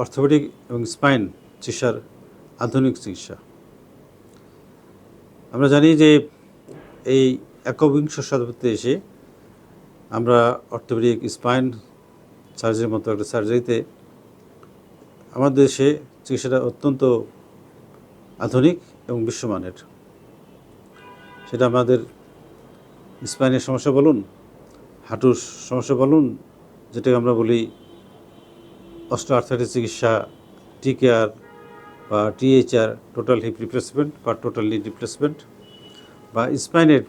Orthopaedic এবং spine চিকিৎসার আধুনিক চিকিৎসা। আমরা জানি যে এই একবিংশ শতাব্দীতে এসে আমরা অর্থোপেডিক স্পাইন সার্জারির মতো একটা সার্জারিতে আমাদের দেশে চিকিৎসাটা অত্যন্ত আধুনিক এবং বিশ্বমানের। সেটা আমাদের স্পাইনের সমস্যা বলুন, হাঁটুর সমস্যা বলুন, যেটাকে আমরা বলি অস্টিওআর্থ্রাইটিস চিকিৎসা, টিকেআর বা টিএইচআর, টোটাল হিপ রিপ্লেসমেন্ট বা টোটাল নি রিপ্লেসমেন্ট, বা স্পাইনের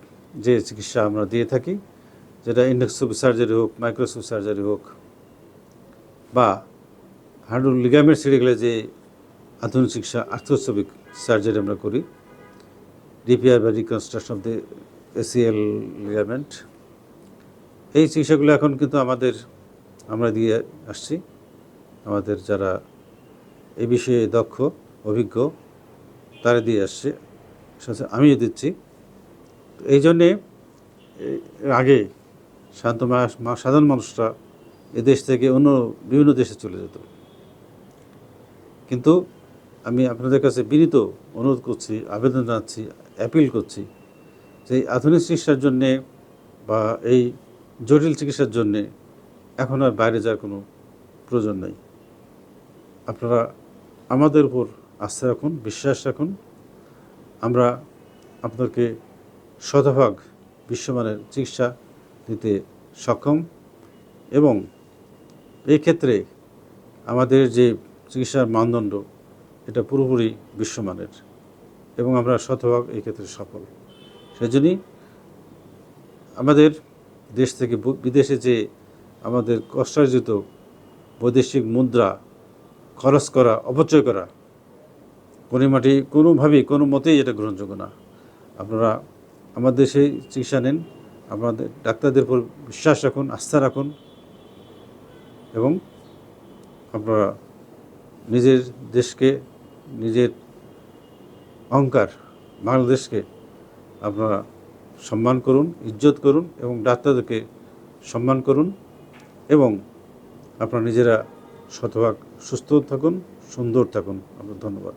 যে চিকিৎসা আমরা দিয়ে থাকি, যেটা এন্ডোস্কোপি সার্জারি হোক, মাইক্রোস্কোপি সার্জারি হোক, বা হাঁটুর লিগামেন্ট ছিঁড়ে গেলে যে আধুনিক চিকিৎসা আর্থ্রোস্কোপিক সার্জারি আমরা করি, রিপেয়ার বা reconstruction of the ACL ligament, এই চিকিৎসাগুলো এখন কিন্তু আমরা দিয়ে আসছি। আমাদের যারা এই বিষয়ে দক্ষ, অভিজ্ঞ, তারা দিয়ে আসছে, আমিও দিচ্ছি। এই জন্যে আগে সাধারণ মানুষরা এদেশ থেকে অন্য বিভিন্ন দেশে চলে যেত, কিন্তু আমি আপনাদের কাছে বিনীত অনুরোধ করছি, আবেদন জানাচ্ছি, অ্যাপিল করছি যে আধুনিক চিকিৎসার জন্যে বা এই জটিল চিকিৎসার জন্যে এখন আর বাইরে যাওয়ার কোনো প্রয়োজন নেই। আপনারা আমাদের উপর আস্থা রাখুন, বিশ্বাস রাখুন। আমরা আপনাদেরকে শতভাগ বিশ্বমানের চিকিৎসা দিতে সক্ষম, এবং এই ক্ষেত্রে আমাদের যে চিকিৎসার মানদণ্ড এটা পুরোপুরি বিশ্বমানের, এবং আমরা শতভাগ এই ক্ষেত্রে সফল। সেজন্যই আমাদের দেশ থেকে বিদেশে যে আমাদের কষ্টার্জিত বৈদেশিক মুদ্রা খরচ করা, অপচয় করা কোনোভাবেই কোনো মতেই এটা গ্রহণযোগ্য না। আপনারা আমাদের দেশে চিকিৎসা নেন, আমাদের ডাক্তারদের উপর বিশ্বাস রাখুন, আস্থা রাখুন, এবং আপনারা নিজের দেশকে, নিজের অহংকার বাংলাদেশকে আপনারা সম্মান করুন, ইজ্জত করুন, এবং ডাক্তারদেরকে সম্মান করুন, এবং আপনারা নিজেরা শতভাগ সুস্থ থাকুন, সুন্দর থাকুন। আপনার ধন্যবাদ।